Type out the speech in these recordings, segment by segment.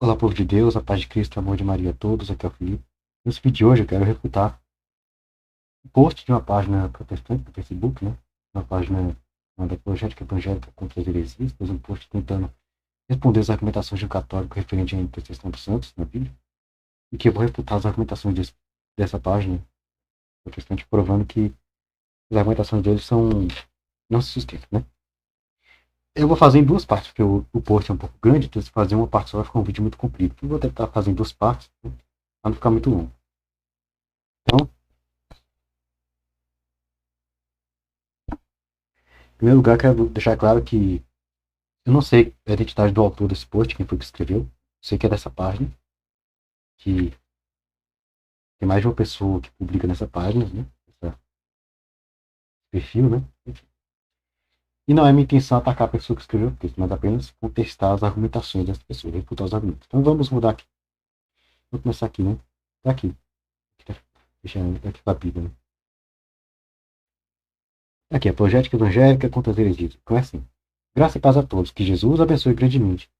Olá, povo de Deus, a paz de Cristo, o amor de Maria a todos, aqui é o Felipe. Nesse vídeo de hoje eu quero refutar um post de uma página protestante do Facebook, né? Uma página da Apologética Evangélica contra as heresias, fez um post tentando responder as argumentações de um católico referente à intercessão dos santos na Bíblia, e que eu vou refutar as argumentações dessa página protestante, provando que as argumentações deles não se sustentam, né? Eu vou fazer em duas partes, porque o post é um pouco grande, então se fazer uma parte só vai ficar um vídeo muito comprido. Eu vou tentar fazer em duas partes, né? Para não ficar muito longo. Então, em primeiro lugar, quero deixar claro que eu não sei a identidade do autor desse post, quem foi que escreveu. Sei que é dessa página, que tem mais de uma pessoa que publica nessa página, né? Esse perfil, né? Enfim. E não é minha intenção atacar a pessoa que escreveu o texto, mas apenas contestar as argumentações dessa pessoa, refutar os argumentos. Então vamos mudar aqui. Vou começar aqui, né? Tá aqui. Deixa aqui da Bíblia, né? Aqui, Apologética Evangélica contra as heresias. Começa assim. Graça e paz a todos. Que Jesus abençoe grandemente.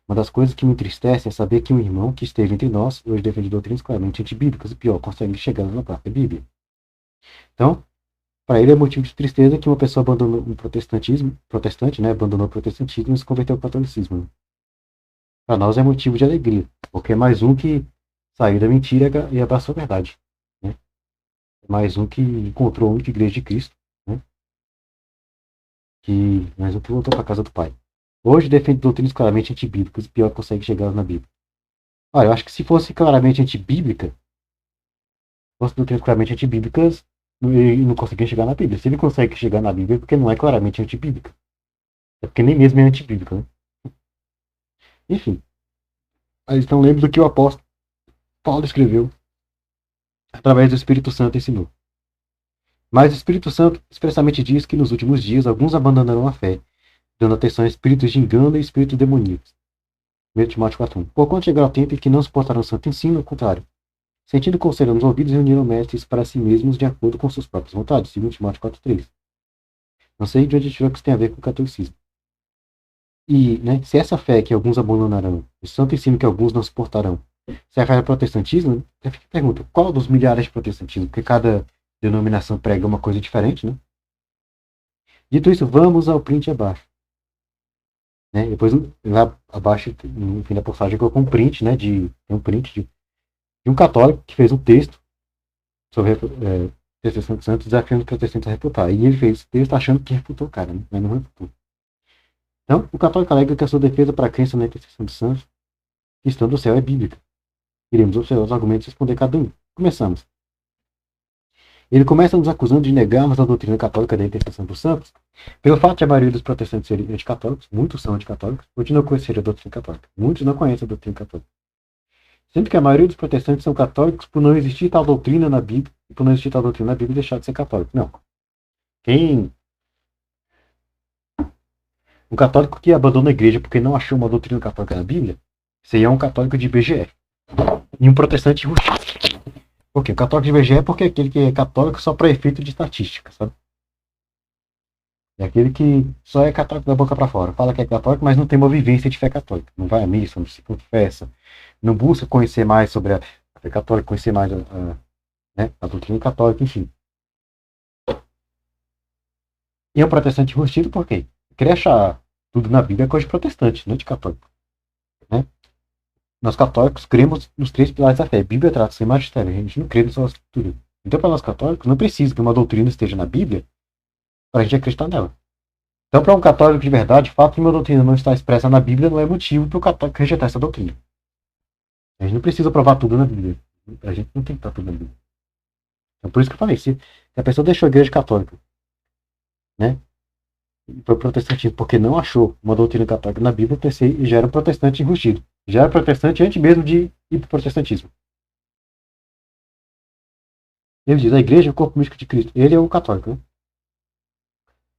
Uma das coisas que me entristece é saber que um irmão que esteve entre nós, hoje defende doutrinas claramente antibíblicas e pior, consegue chegar na própria Bíblia. Então, para ele é motivo de tristeza que uma pessoa abandonou o protestantismo, protestante, né, abandonou o protestantismo e se converteu ao catolicismo. Né? Para nós é motivo de alegria, porque é mais um que saiu da mentira e abraçou a verdade. Né? É mais um que encontrou a única igreja de Cristo, né? Que mais um que voltou para a casa do Pai. Hoje defende doutrinas claramente antibíblicas e pior, consegue chegar na Bíblia. Olha, eu acho que se fosse claramente antibíblica, fosse doutrinas claramente antibíblicas, ele não conseguia chegar na Bíblia. Se ele consegue chegar na Bíblia, é porque não é claramente antibíblica. É porque nem mesmo é antibíblica, né? Enfim, então lembre do que o apóstolo Paulo escreveu através do Espírito Santo ensinou. Mas o Espírito Santo expressamente diz que nos últimos dias alguns abandonarão a fé, dando atenção a espíritos de engano e espíritos demoníacos. 1 Timóteo 4:1. Porquanto chegará o tempo em que não suportarão o santo ensino, ao contrário. Sentindo conselho nos ouvidos, reuniram mestres para si mesmos de acordo com suas próprias vontades. 2 Timóteo 4:3. Não sei de onde tirou que isso tem a ver com o catolicismo. E, né, se essa fé que alguns abandonarão, o santo ensino que alguns não suportarão, se é a fé do protestantismo, né, eu fico pergunta, qual dos milhares de protestantismo? Porque cada denominação prega uma coisa diferente, né? Dito isso, vamos ao print abaixo. Né? Depois, lá abaixo, no fim da postagem, colocou um print, né? Tem um print de um católico que fez um texto sobre intercessão de santos, desafiando os protestantes a refutar. E ele fez esse texto achando que refutou o cara, né? Mas não refutou. Então, o católico alega que a sua defesa para a crença na intercessão dos santos, que estão do céu, é bíblica. Iremos observar os argumentos e responder cada um. Começamos. Ele começa nos acusando de negarmos a doutrina católica da intercessão dos santos, pelo fato de a maioria dos protestantes serem anticatólicos, muitos são anticatólicos, ou de não conhecer a doutrina católica. Muitos não conhecem a doutrina católica. Sendo que a maioria dos protestantes são católicos por não existir tal doutrina na Bíblia, e por não existir tal doutrina na Bíblia deixar de ser católico. Não. Um católico que abandona a igreja porque não achou uma doutrina católica na Bíblia, esse aí é um católico de IBGE. E um protestante rústico. Por quê? O católico de IBGE é porque é aquele que é católico só para efeito de estatística, sabe? É aquele que só é católico da boca para fora. Fala que é católico, mas não tem uma vivência de fé católica. Não vai à missa, não se confessa, não busca conhecer mais sobre a fé católica, conhecer mais a doutrina católica, enfim. E é um protestante rustido por quê? Querer achar tudo na Bíblia é coisa de protestante, não de católico. Né? Nós católicos cremos nos três pilares da fé: Bíblia, tradição e magistério. A gente não crê na escritura. Então, para nós católicos, não precisa que uma doutrina esteja na Bíblia para a gente acreditar nela. Então, para um católico de verdade, o fato de uma doutrina não estar expressa na Bíblia não é motivo para o católico rejeitar essa doutrina. A gente não precisa provar tudo na Bíblia. A gente não tem que estar tudo na Bíblia. Então, por isso que eu falei, se a pessoa deixou a igreja católica, né, e foi protestantismo porque não achou uma doutrina católica na Bíblia, e já era um protestante enrustido. Já era protestante antes mesmo de ir para o protestantismo. Ele diz, a igreja é o corpo místico de Cristo. Ele é o católico, né?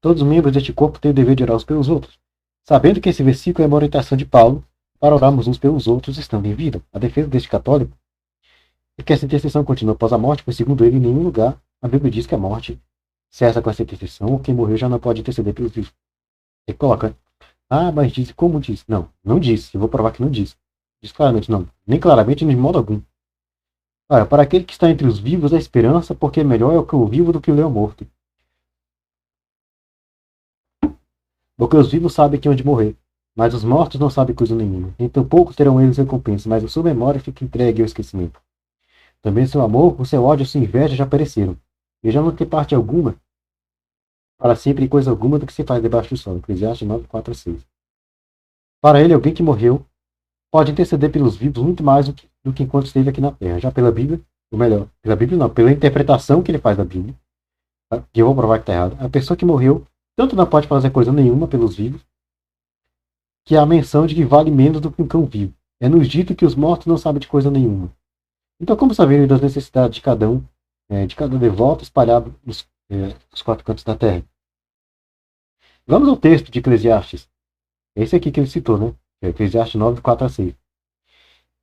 Todos os membros deste corpo têm o dever de orar uns pelos outros, sabendo que esse versículo é uma orientação de Paulo para orarmos uns pelos outros estando em vida. A defesa deste católico é que essa intercessão continua após a morte, pois segundo ele, em nenhum lugar a Bíblia diz que a morte cessa com essa intercessão, ou quem morreu já não pode interceder pelos vivos. Ele coloca, mas diz, como diz? Não, não diz. Eu vou provar que não diz. Diz claramente, não. Nem claramente, nem de modo algum. Olha, para aquele que está entre os vivos, a esperança, porque melhor é o cão vivo do que o leão morto. Porque os vivos sabem que hão de morrer, mas os mortos não sabem coisa nenhuma. Então poucos terão eles recompensa, mas a sua memória fica entregue ao esquecimento. Também seu amor, o seu ódio e sua inveja já pereceram. E já não tem parte alguma, para sempre coisa alguma do que se faz debaixo do sol. Eclesiastes 9, 4 a 6. Para ele, alguém que morreu pode interceder pelos vivos muito mais do que enquanto esteve aqui na Terra. Já pela Bíblia, ou melhor, pela Bíblia não, pela interpretação que ele faz da Bíblia, tá? Que eu vou provar que está errado. A pessoa que morreu tanto não pode fazer coisa nenhuma pelos vivos, que é a menção de que vale menos do que um cão vivo. É nos dito que os mortos não sabem de coisa nenhuma. Então, como saberiam das necessidades de cada um, de cada devoto espalhado nos 4 cantos da terra? Vamos ao texto de Eclesiastes. Esse aqui que ele citou, né? É Eclesiastes 9, 4 a 6.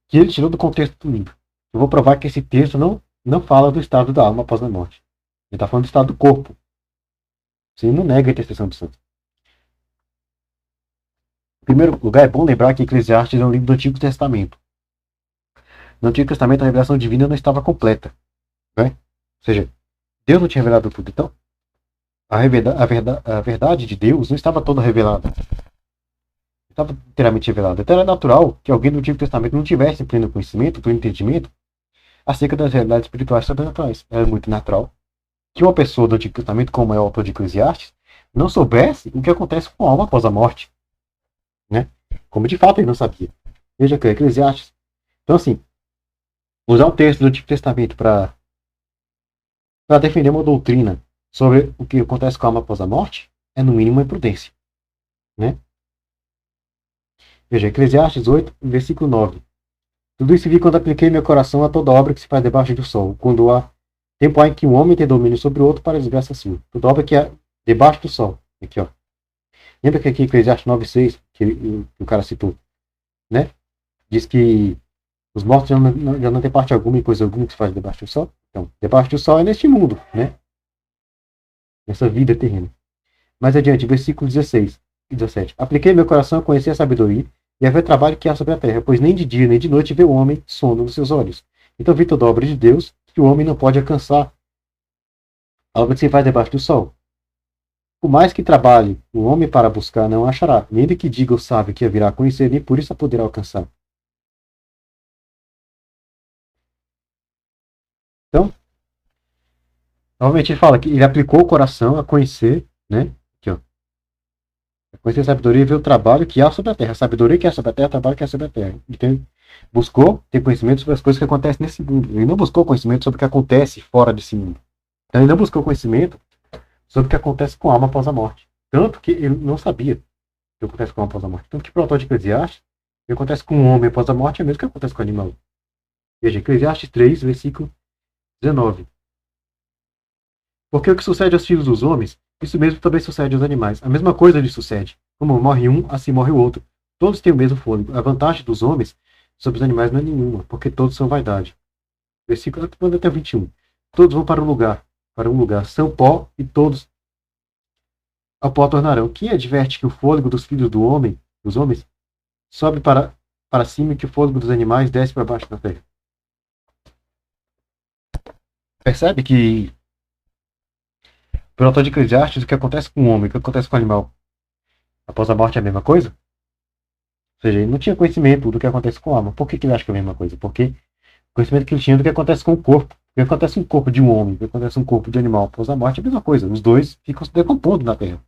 Que ele tirou do contexto do livro. Eu vou provar que esse texto não fala do estado da alma após a morte. Ele está falando do estado do corpo. Você não nega a intercessão do santo. Em primeiro lugar, é bom lembrar que Eclesiastes é um livro do Antigo Testamento. No Antigo Testamento, a revelação divina não estava completa. Né? Ou seja, Deus não tinha revelado tudo. Então, a verdade de Deus não estava toda revelada. Não estava inteiramente revelada. Então, era natural que alguém do Antigo Testamento não tivesse pleno conhecimento, pleno entendimento acerca das realidades espirituais sobrenaturais. Era muito natural que uma pessoa do Antigo Testamento, como é o autor de Eclesiastes, não soubesse o que acontece com a alma após a morte. Né? Como de fato ele não sabia. Veja que é Eclesiastes. Então, assim, usar um texto do Antigo Testamento para defender uma doutrina sobre o que acontece com a alma após a morte é, no mínimo, uma imprudência. Né? Veja, Eclesiastes 8, versículo 9. Tudo isso vi quando apliquei meu coração a toda obra que se faz debaixo do sol, quando há tempo há em que um homem tem domínio sobre o outro para desgraça sua. Toda obra que é debaixo do sol. Aqui, ó. Lembra que aqui Eclesiastes 9,6, que o cara citou, né? Diz que os mortos já não tem parte alguma em coisa alguma que se faz debaixo do sol. Então, debaixo do sol é neste mundo, né? Nessa vida terrena. Mais adiante, versículo 16 e 17. Apliquei meu coração a conhecer a sabedoria e a ver o trabalho que há sobre a terra, pois nem de dia nem de noite vê o homem sono nos seus olhos. Então vi toda a obra de Deus que o homem não pode alcançar. A obra que se faz debaixo do sol. Por mais que trabalhe o homem para buscar, não achará. Nem de que diga o sábio que virá a conhecer, nem por isso a poderá alcançar. Então, novamente ele fala que ele aplicou o coração a conhecer, né? Aqui, ó. A conhecer a sabedoria e ver o trabalho que há sobre a terra. A sabedoria que há sobre a terra, o trabalho que há sobre a terra. Então, buscou ter conhecimento sobre as coisas que acontecem nesse mundo. Ele não buscou conhecimento sobre o que acontece fora desse mundo. Então, ele não buscou conhecimento sobre o que acontece com a alma após a morte. Tanto que ele não sabia o que acontece com a alma após a morte. Tanto que para o autor de Eclesiastes, o que acontece com o homem após a morte é o mesmo que acontece com o animal. Veja, Eclesiastes 3, versículo 19. Porque o que sucede aos filhos dos homens, isso mesmo também sucede aos animais. A mesma coisa lhes sucede. Como morre um, assim morre o outro. Todos têm o mesmo fôlego. A vantagem dos homens sobre os animais não é nenhuma, porque todos são vaidade. Versículo até 21. Todos vão para um lugar. São pó e todos ao pó tornarão. Quem adverte que o fôlego dos filhos dos homens, sobe para cima e que o fôlego dos animais desce para baixo da terra? Percebe que, pelo autor de Eclesiastes, o que acontece com o homem, o que acontece com o animal após a morte é a mesma coisa? Ou seja, ele não tinha conhecimento do que acontece com a alma. Por que ele acha que é a mesma coisa? Porque o conhecimento que ele tinha do que acontece com o corpo. O que acontece com o corpo de um homem, o que acontece com o corpo de um animal após a morte é a mesma coisa. Os dois ficam se decompondo na terra.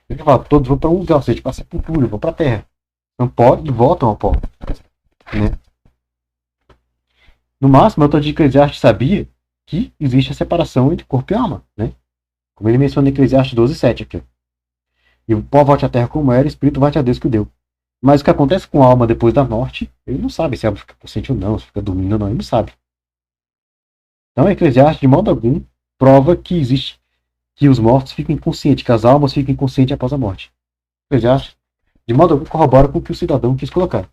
Ele fala, todos vão para um lugar, ou seja, para a sepultura, vão para a terra. Não pode e voltam ao pó. Né? No máximo, o autor de Eclesiastes sabia que existe a separação entre corpo e alma. Né? Como ele menciona em Eclesiastes 12:7 aqui. Ó. E o pó volte à terra como era, o espírito volte a Deus que o deu. Mas o que acontece com a alma depois da morte, ele não sabe se a alma fica consciente ou não, se fica dormindo ou não, ele não sabe. Então, Eclesiastes, de modo algum, prova que existe, que os mortos ficam inconscientes, que as almas ficam inconscientes após a morte. Eclesiastes, de modo algum, corrobora com o que o cidadão quis colocar.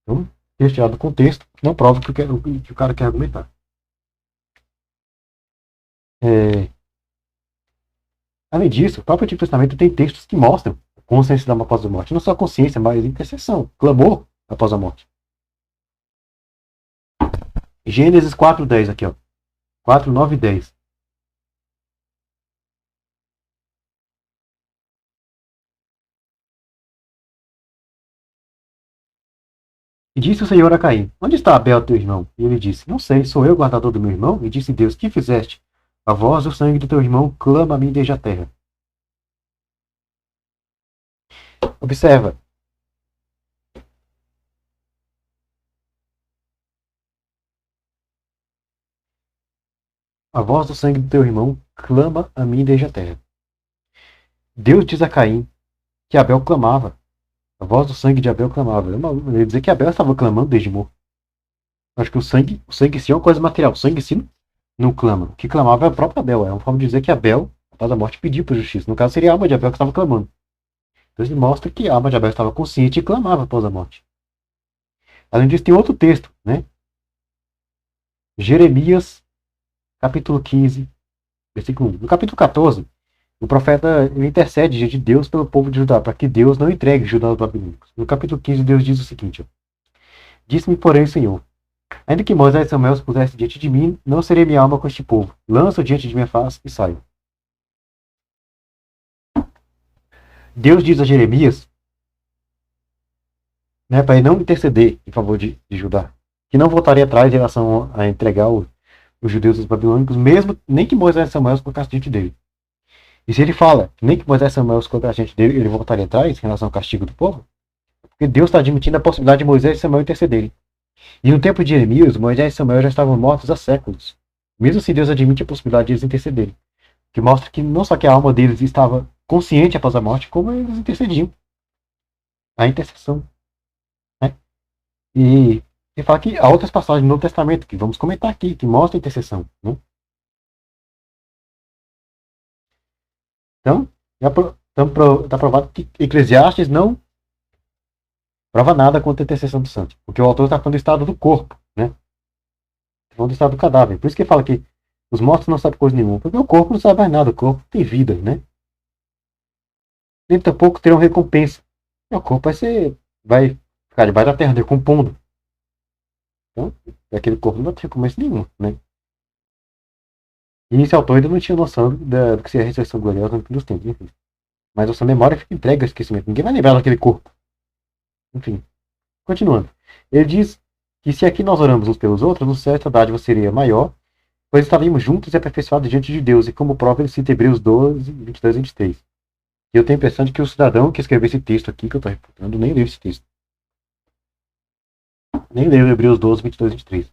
Então, retirado do contexto, não prova o que o cara quer argumentar. Além disso, o próprio Antigo Testamento tem textos que mostram a consciência da alma após a morte. Não só a consciência, mas intercessão, clamor após a morte. Gênesis 4:10 aqui, ó. 4, 9 e 10. E disse o Senhor a Caim: Onde está Abel, teu irmão? E ele disse: Não sei, sou eu o guardador do meu irmão? E disse Deus: Que fizeste? A voz do sangue do teu irmão clama a mim desde a terra. Observa. A voz do sangue do teu irmão clama a mim desde a terra. Deus diz a Caim que Abel clamava. A voz do sangue de Abel clamava. Eu ia dizer que Abel estava clamando desde morto. Acho que o sangue em si é uma coisa material. O sangue em si não clama. O que clamava é o próprio Abel. É uma forma de dizer que Abel, após a morte, pediu por justiça. No caso, seria a alma de Abel que estava clamando. Então ele mostra que a alma de Abel estava consciente e clamava após a morte. Além disso, tem outro texto, né? Jeremias, capítulo 15, versículo 1. No capítulo 14, o profeta intercede diante de Deus pelo povo de Judá, para que Deus não entregue Judá aos babilônicos. No capítulo 15, Deus diz o seguinte: Disse-me, porém, o Senhor: Ainda que Moisés e Samuel se pusessem diante de mim, não serei minha alma com este povo. Lança-o diante de minha face e saio. Deus diz a Jeremias, né, para ele não interceder em favor de Judá, que não voltaria atrás em relação a entregar os judeus aos babilônicos, mesmo nem que Moisés e Samuel se colocassem diante dele. E se ele fala nem que Moisés e Samuel se colocassem diante dele, ele voltaria atrás em relação ao castigo do povo, porque Deus está admitindo a possibilidade de Moisés e Samuel intercederem. E no tempo de Jeremias, Moisés e Samuel já estavam mortos há séculos. Mesmo assim, Deus admite a possibilidade de eles intercederem. Que mostra que não só que a alma deles estava consciente após a morte, como eles intercediam. A intercessão. Né? E fala que há outras passagens no Novo Testamento, que vamos comentar aqui, que mostram a intercessão. Né? Então, está provado que Eclesiastes não prova nada contra a intercessão do santo. Porque o autor está falando do estado do corpo. Né? Está falando do estado do cadáver. Por isso que ele fala que os mortos não sabem coisa nenhuma. Porque o corpo não sabe mais nada. O corpo tem vida. Né? Nem tampouco terão recompensa. O corpo vai ficar debaixo da terra, decompondo. Então, aquele corpo não vai ter recompensa nenhuma. Né? E esse autor ainda não tinha noção do que seria a ressurreição gloriosa no fim dos tempos. Enfim. Mas a sua memória fica entregue ao esquecimento. Ninguém vai lembrar daquele corpo. Enfim. Continuando. Ele diz que se aqui nós oramos uns pelos outros, no céu esta dádiva seria maior, pois estaríamos juntos e aperfeiçoados diante de Deus. E como prova ele cita Hebreus 12, 22 e 23. E eu tenho a impressão de que o cidadão que escreveu esse texto aqui, que eu estou reputando, nem leu esse texto. Nem leu Hebreus 12, 22 e 23.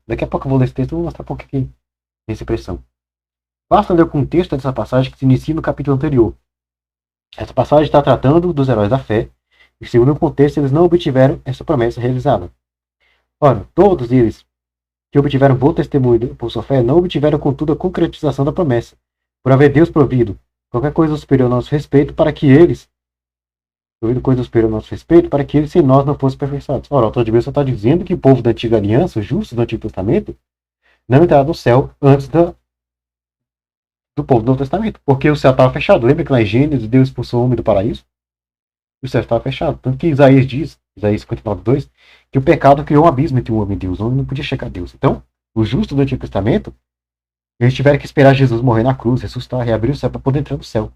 Daqui a pouco eu vou ler esse texto e vou mostrar por que tem essa impressão. Basta ler o contexto dessa passagem que se inicia no capítulo anterior. Essa passagem está tratando dos heróis da fé, e segundo o contexto, eles não obtiveram essa promessa realizada. Ora, todos eles que obtiveram bom testemunho por sua fé não obtiveram, contudo, a concretização da promessa, por haver Deus provido qualquer coisa superior ao nosso respeito para que eles, sem nós não fossem aperfeiçoados. Ora, o autor de Hebreus só está dizendo que o povo da antiga aliança, os justos do Antigo Testamento, não entraram no céu antes do povo do Novo Testamento, porque o céu estava fechado. Lembra que lá em Gênesis Deus expulsou o homem do paraíso? O céu estava fechado. Tanto que Isaías diz, Isaías 59:2, que o pecado criou um abismo entre o homem e Deus. O homem não podia chegar a Deus. Então, os justos do Antigo Testamento, eles tiveram que esperar Jesus morrer na cruz, ressuscitar, reabrir o céu para poder entrar no céu.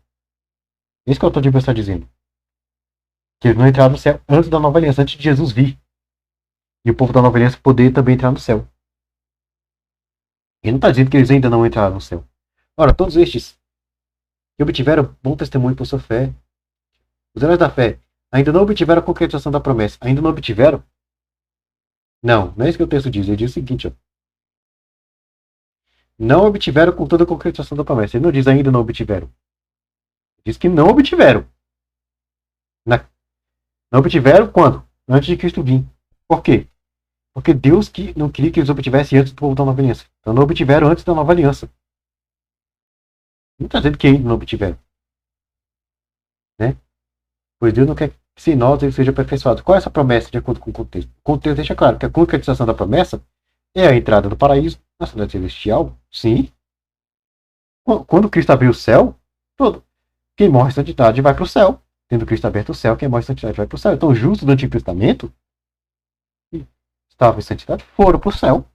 É isso que o autor de Hebreus está dizendo. Que eles não entraram no céu antes da nova aliança, antes de Jesus vir. E o povo da nova aliança poder também entrar no céu. Ele não está dizendo que eles ainda não entraram no céu. Ora, todos estes que obtiveram bom testemunho por sua fé, os heróis da fé, ainda não obtiveram a concretização da promessa. Ainda não obtiveram? Não é isso que o texto diz. Ele diz o seguinte, ó. Não obtiveram com toda a concretização da promessa. Ele não diz ainda não obtiveram. Ele diz que não obtiveram. Não obtiveram quando? Antes de Cristo vir. Por quê? Porque Deus não queria que eles obtivessem antes do povo da nova aliança. Então não obtiveram antes da nova aliança. Não está dizendo que ainda não obtiveram. Né? Pois Deus não quer que sem nós ele seja aperfeiçoado. Qual é essa promessa de acordo com o contexto? O contexto deixa claro que a concretização da promessa é a entrada do paraíso, na cidade celestial, sim. Quando Cristo abriu o céu, quem morre em santidade vai para o céu. tendo Cristo aberto o céu, quem mora em santidade vai para o céu. Então, os justos do Antigo Testamento, que estavam em santidade, foram para o céu.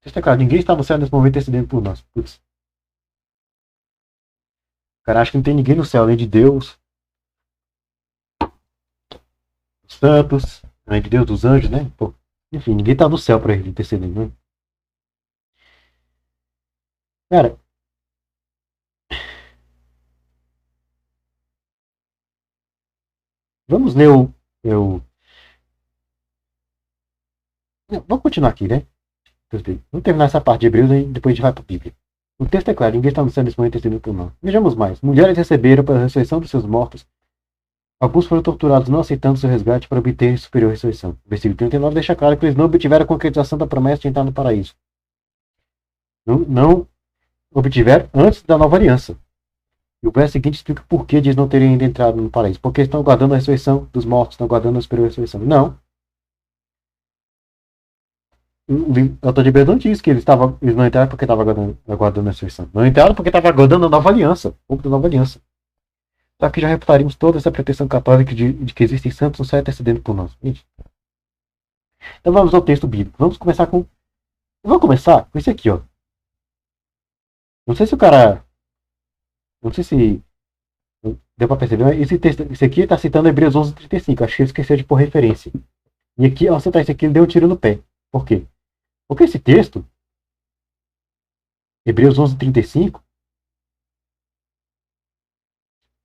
Deixa claro, ninguém está no céu nesse momento intercedendo por nós. Putz. Cara, acho que não tem ninguém no céu além de Deus, dos santos, além de Deus, dos anjos, né? Pô, enfim, ninguém está no céu para ele intercedendo, né? Cara, vamos ler o. Vamos continuar aqui, né? Vamos terminar essa parte de Hebreus e depois a gente vai para a Bíblia. O texto é claro, ninguém está no céu nesse momento intercedendo por nós. Vejamos mais. Mulheres receberam pela ressurreição dos seus mortos. Alguns foram torturados não aceitando seu resgate para obter superior ressurreição. O versículo 39 deixa claro que eles não obtiveram a concretização da promessa de entrar no paraíso. Não obtiveram antes da nova aliança. E o verso seguinte explica por que eles não teriam ainda entrado no paraíso. Porque estão aguardando a ressurreição dos mortos, estão aguardando a superior ressurreição. Não. O autor de Hebreus não diz que eles não entraram porque estavam aguardando a ressurreição. Não entraram porque estavam aguardando a nova aliança. O da nova aliança. Só que já refutaríamos toda essa pretensão católica de que existem santos no céu intercedendo por nós. Gente. Então vamos ao texto bíblico. Vamos começar com esse aqui, ó. Não sei se o cara. Não sei se deu pra perceber, mas esse aqui tá citando Hebreus 11:35. Acho que ele esqueceu de pôr referência. E aqui, ao citar isso aqui, ele deu um tiro no pé. Por quê? Porque esse texto, Hebreus 11:35,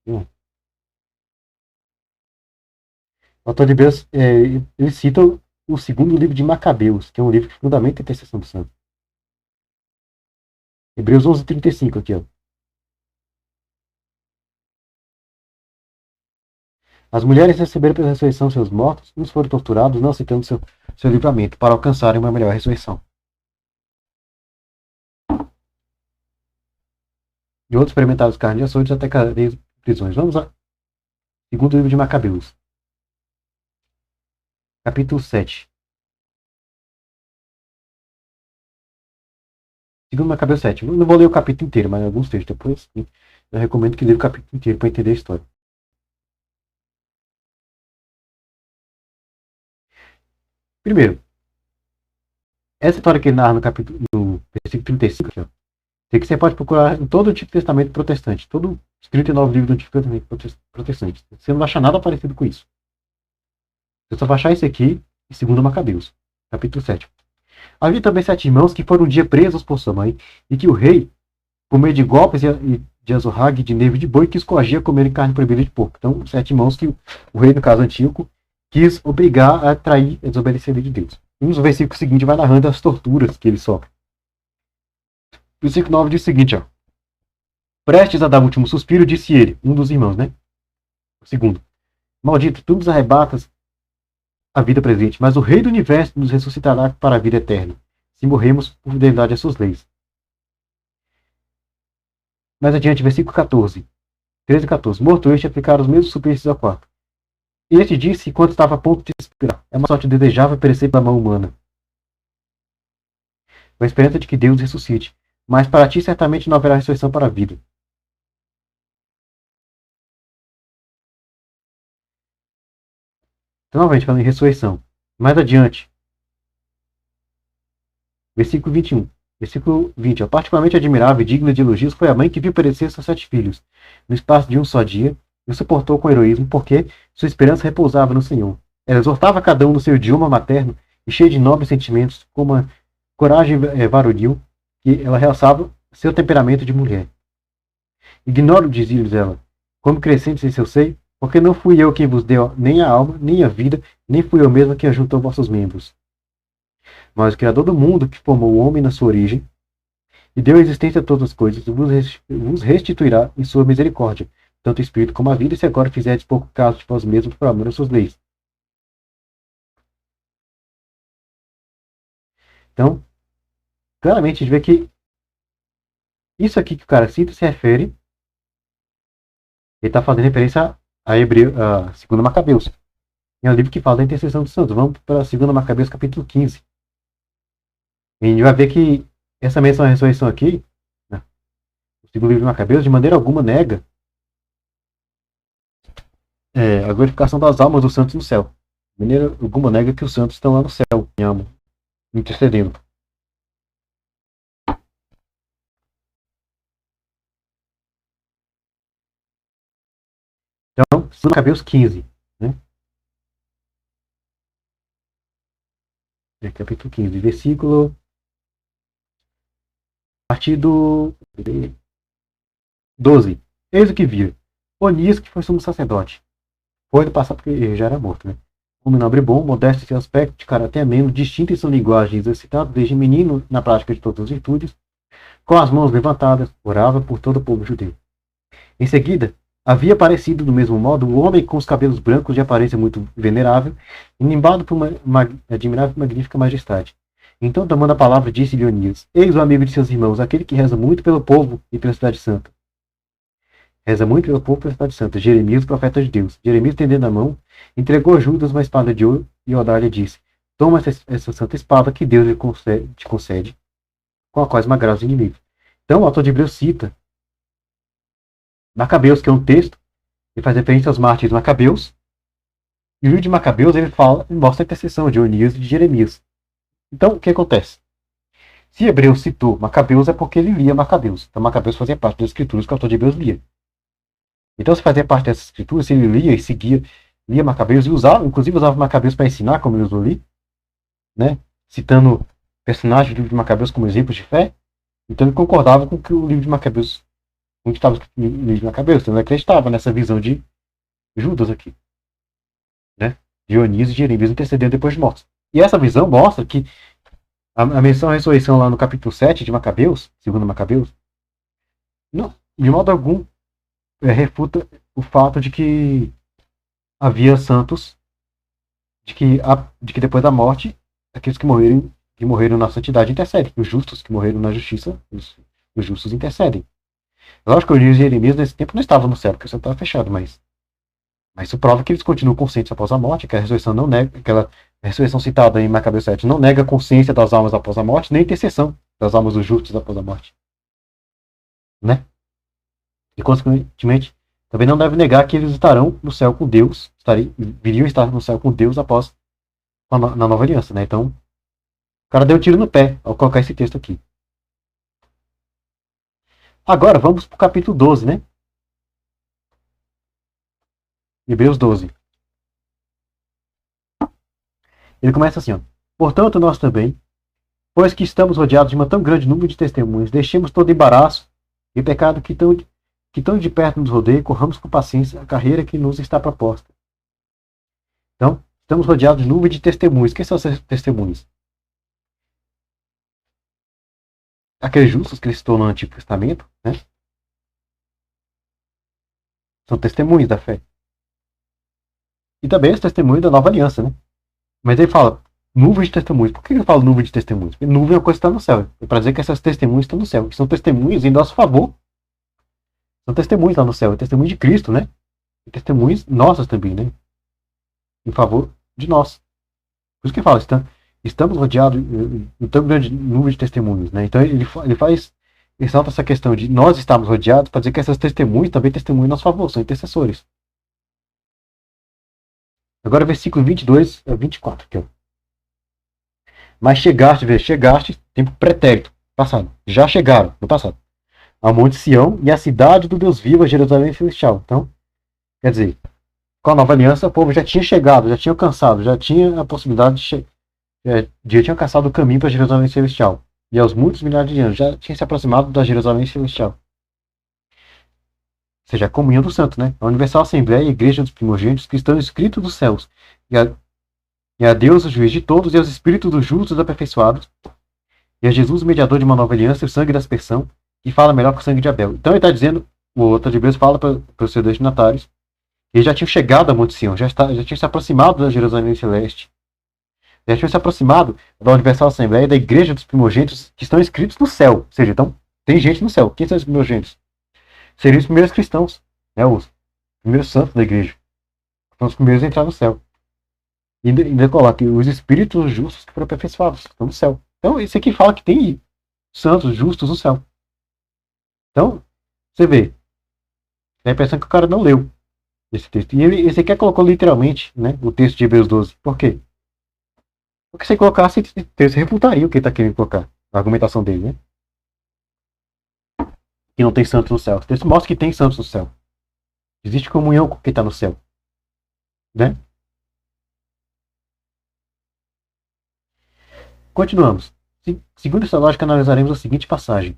o autor de Hebreus, ele cita o segundo livro de Macabeus, que é um livro que fundamenta a intercessão do santo. Hebreus 11:35 aqui, ó. As mulheres receberam pela ressurreição seus mortos, uns foram torturados, não aceitando seu livramento, para alcançarem uma melhor ressurreição. E outros experimentaram os carnes de açoites até cadeias e prisões. Vamos lá. Segundo livro de Macabeus. Capítulo 7. Segundo Macabeus 7. Eu não vou ler o capítulo inteiro, mas alguns textos depois. Eu recomendo que leia o capítulo inteiro para entender a história. Primeiro, essa história que ele narra no versículo 35, aqui, ó, que você pode procurar em todo o Antigo Testamento protestante, todo os 39 livros do Antigo Testamento protestante. Você não vai achar nada parecido com isso. Você só vai achar isso aqui em 2 Macabeus, capítulo 7. Havia também 7 irmãos que foram um dia presos por sua mãe, e que o rei, por meio de golpes de azorrague, de nervo de boi, quis coagir a comerem carne proibida de porco. Então, 7 irmãos que o rei, no caso antigo, quis obrigar a trair e desobedecer a lei de Deus. E no versículo seguinte vai narrando as torturas que ele sofre. O versículo 9 diz o seguinte, ó. Prestes a dar o último suspiro, disse ele, um dos irmãos, né? O segundo. Maldito, tu nos arrebatas a vida presente, mas o Rei do Universo nos ressuscitará para a vida eterna, se morremos por fidelidade às suas leis. Mais adiante, versículo 14. 13 e 14. Morto este, aplicaram os mesmos suplícios ao quarto. Este disse, enquanto estava a ponto de expirar, é uma sorte desejável perecer pela mão humana. Com a esperança de que Deus ressuscite, mas para ti certamente não haverá ressurreição para a vida. Então, novamente, falando em ressurreição. Mais adiante. Versículo 21. Versículo 20. Particularmente admirável e digna de elogios foi a mãe que viu perecer seus 7 filhos, no espaço de um só dia, e o suportou com heroísmo, porque sua esperança repousava no Senhor. Ela exortava cada um no seu idioma materno, e cheia de nobres sentimentos, com uma coragem varonil, que ela realçava seu temperamento de mulher. Ignoro, dizia-lhes ela, como crescentes em seu seio, porque não fui eu quem vos deu nem a alma, nem a vida, nem fui eu mesmo quem ajuntou vossos membros. Mas o Criador do mundo, que formou o homem na sua origem, e deu existência a todas as coisas, vos restituirá em sua misericórdia, tanto o espírito como a vida, se agora fizerdes pouco caso de vós mesmos por amor às suas leis. Então, claramente a gente vê que isso aqui que o cara cita se refere, ele está fazendo referência a Hebreu, a 2 Macabeus. É um livro que fala da intercessão dos santos. Vamos para 2 Macabeus, capítulo 15. E a gente vai ver que essa menção à ressurreição aqui, né, o segundo livro de Macabeus, de maneira alguma nega a glorificação das almas dos santos no céu. De maneira alguma nega que os santos estão lá no céu, em alma, intercedendo. Então, Macabeus 15, né? Capítulo 15, versículo a partir do 12. Eis o que vira. Onias, que foi sumo sacerdote. Foi do passado porque ele já era morto, né? Homem nobre e bom, modesto em seu aspecto, de caráter ameno, distinto em sua linguagem, exercitado desde menino na prática de todas as virtudes, com as mãos levantadas, orava por todo o povo judeu. Em seguida, havia aparecido do mesmo modo o homem com os cabelos brancos de aparência muito venerável, inimbado por uma admirável e magnífica majestade. Então, tomando a palavra, disse-lhe Onias: Eis o amigo de seus irmãos, aquele que reza muito pelo povo e pela cidade santa. Reza muito pelo povo e pela cidade santa. Jeremias, profeta de Deus. Jeremias, estendendo a mão, entregou a Judas uma espada de ouro e Odá lhe disse: Toma essa santa espada que Deus te concede, com a qual esmagarás os inimigos. Então, o autor de Hebreus cita Macabeus, que é um texto que faz referência aos mártires Macabeus. E o livro de Macabeus ele mostra a intercessão de Onias e de Jeremias. Então, o que acontece? Se Hebreus citou Macabeus, é porque ele lia Macabeus. Então, Macabeus fazia parte das escrituras que o autor de Hebreus lia. Então, se fazia parte dessas escrituras, se ele lia e seguia, lia Macabeus e usava, inclusive usava Macabeus para ensinar, como ele usou ali, né? Citando personagens do livro de Macabeus como exemplos de fé. Então, ele concordava com que o livro de Macabeus, com o que estava escrito no livro de Macabeus. Então, ele acreditava nessa visão de Judas aqui, né? Dionísio e Jeremias intercedendo depois de mortos. E essa visão mostra que a menção à ressurreição lá no capítulo 7 de Macabeus, segundo Macabeus, não, de modo algum refuta o fato de que havia santos, de que depois da morte, aqueles que morreram na santidade intercedem. Os justos que morreram na justiça, os justos intercedem. Lógico que Onias e Jeremias nesse tempo não estavam no céu, porque o céu estava fechado, mas isso prova que eles continuam conscientes após a morte, que a ressurreição não nega, aquela ressurreição citada em Macabeus 7 não nega a consciência das almas após a morte, nem a intercessão das almas dos justos após a morte. Né? E, consequentemente, também não deve negar que eles estarão no céu com Deus, viriam estar no céu com Deus após na nova aliança. Né? Então, o cara deu um tiro no pé ao colocar esse texto aqui. Agora, vamos para o capítulo 12, né? Hebreus 12. Ele começa assim, ó. Portanto, nós também, pois que estamos rodeados de um tão grande número de testemunhas, deixemos todo embaraço e pecado que tão de perto nos rodeia e corramos com paciência a carreira que nos está proposta. Então, estamos rodeados de nuvem de testemunhas. Quem são esses testemunhas? Aqueles justos que ele citou no Antigo Testamento, né? São testemunhas da fé. E também os testemunhos da nova aliança, né? Mas ele fala nuvem de testemunhas. Por que ele fala nuvem de testemunhas? Porque nuvem é uma coisa que está no céu. É para dizer que essas testemunhas estão no céu. Que são testemunhas em nosso favor. São testemunhas lá no céu. É testemunho de Cristo, né? E testemunhas nossas também, né? Em favor de nós. Por isso que ele fala, estamos rodeados de tão grande número de testemunhos, né? Então ele ressalta essa questão de nós estarmos rodeados para dizer que essas testemunhas também testemunham em nosso favor, são intercessores. Agora versículo 22 a 24. Aqui, ó. Mas chegaste, tempo pretérito, passado. Já chegaram, no passado. A Monte Sião e a cidade do Deus vivo, a Jerusalém celestial. Então, quer dizer, com a nova aliança, o povo já tinha chegado, já tinha alcançado, já tinha a possibilidade já tinha alcançado o caminho para a Jerusalém celestial. E aos muitos milhares de anos já tinha se aproximado da Jerusalém celestial. Ou seja, a comunhão dos santos, né? A universal assembleia, a igreja dos primogênitos, que estão escritos dos céus. E a Deus, o juiz de todos, e aos espíritos dos justos aperfeiçoados. E a Jesus, o mediador de uma nova aliança, e o sangue da aspersão, que fala melhor que o sangue de Abel. Então ele está dizendo, o outro de Hebreus fala para os seus destinatários, que eles já tinham chegado a Monte Sião, já tinham se aproximado da Jerusalém celeste. Já tinham se aproximado da Universal Assembleia, da igreja dos primogênitos, que estão escritos no céu. Ou seja, então, tem gente no céu. Quem são os primogênitos? Seriam os primeiros cristãos, né? Os primeiros santos da igreja. São os primeiros a entrar no céu. E ainda coloca os espíritos justos que foram aperfeiçoados, estão no céu. Então, isso aqui fala que tem santos justos no céu. Então, você vê. Dá a impressão que o cara não leu. esse texto. E ele sequer colocou literalmente, né, o texto de Hebreus 12. Por quê? Porque se colocasse esse texto, refutaria o que ele está querendo colocar. A argumentação dele, né? Que não tem santos no céu. O texto mostra que tem santos no céu. Existe comunhão com quem está no céu. Né? Continuamos. Segundo essa lógica, analisaremos a seguinte passagem.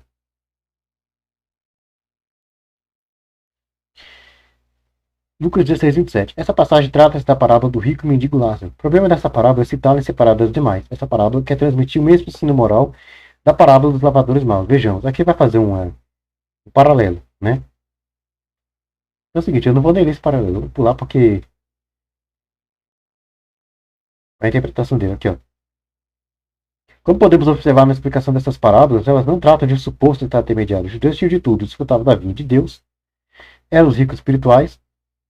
Lucas 16, 27. Essa passagem trata-se da parábola do rico e mendigo Lázaro. O problema dessa parábola é citá-la em separado das demais. Essa parábola quer transmitir o mesmo ensino moral da parábola dos lavadores maus. Vejamos, aqui vai fazer um paralelo, né? É o seguinte, eu não vou ler esse paralelo, eu vou pular porque a interpretação dele aqui, ó. Como podemos observar na explicação dessas parábolas, elas não tratam de um suposto estado intermediário. Os judeus tinham de tudo, desfrutavam da vinda de Deus, eram os ricos espirituais,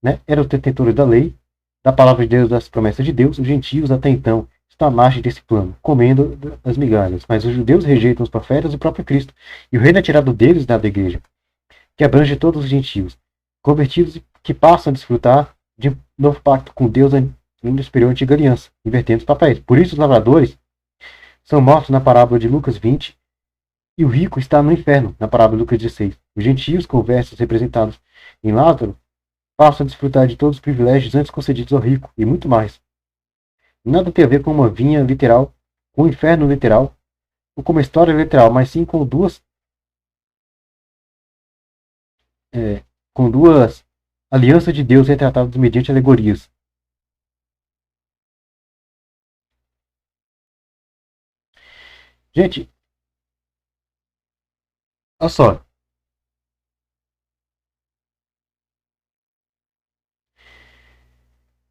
né? Eram os detentores da lei, da palavra de Deus, das promessas de Deus. Os gentios, até então, estão à margem desse plano, comendo as migalhas. Mas os judeus rejeitam os profetas e o próprio Cristo, e o reino é tirado deles da igreja, que abrange todos os gentios, convertidos que passam a desfrutar de um novo pacto com Deus ainda superior à antiga aliança, invertendo os papéis. Por isso, os lavradores são mortos na parábola de Lucas 20, e o rico está no inferno, na parábola de Lucas 16. Os gentios, conversos representados em Lázaro, passam a desfrutar de todos os privilégios antes concedidos ao rico, e muito mais. Nada tem a ver com uma vinha literal, com o inferno literal, ou com uma história literal, mas sim com duas alianças de Deus retratadas mediante alegorias. Gente, olha só.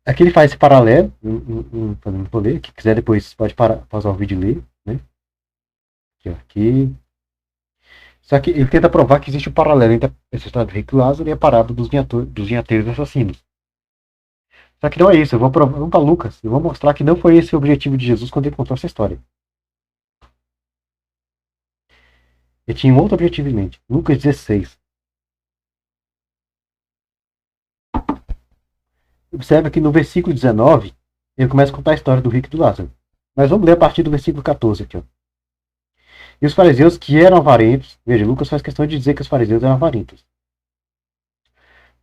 Aqui ele faz esse paralelo, não vou ler, quem quiser depois pode pausar o vídeo e ler, né? Aqui, ó, aqui. Só que ele tenta provar que existe um paralelo entre essa história do rico Lázaro e a parábola dos vinhateiros assassinos. Só que não é isso, vamos para Lucas, eu vou mostrar que não foi esse o objetivo de Jesus quando ele contou essa história. Ele tinha um outro objetivo em mente. Lucas 16. Observa que no versículo 19, ele começa a contar a história do rico e do Lázaro. Mas vamos ler a partir do versículo 14 aqui, ó. E os fariseus que eram avarentos, veja, Lucas faz questão de dizer que os fariseus eram avarentos,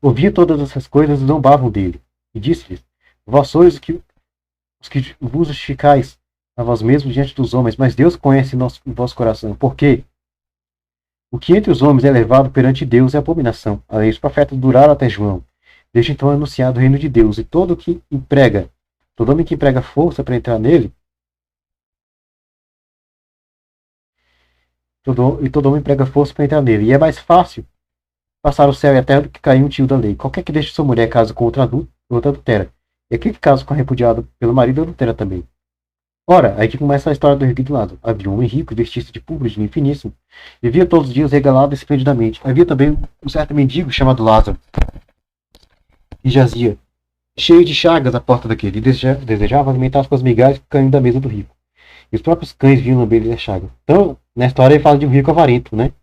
ouviam todas essas coisas e zombavam dele. E disse-lhes: Vós sois os que vos justificais a vós mesmos diante dos homens, mas Deus conhece o vosso coração. Porque o que entre os homens é levado perante Deus é abominação. A lei dos profetas duraram até João. Desde então é anunciado o reino de Deus, e todo homem que emprega força para entrar nele, todo homem emprega força para entrar nele. E é mais fácil passar o céu e a terra do que cair um tio da lei. Qualquer que deixe sua mulher casa com outra adultera. E aquele que casa com a repudiada pelo marido adultera também. Ora, aí que começa a história do rico e do lado. Havia um homem rico, vestido de púrpura, de linho finíssimo. Vivia todos os dias regalado esplendidamente. Havia também um certo mendigo chamado Lázaro, e jazia, cheio de chagas à porta daquele, e desejava alimentar com as migalhas que caíam da mesa do rico. E os próprios cães vinham lamber-lhe as chagas. Então, na história ele fala de um rico avarento, né?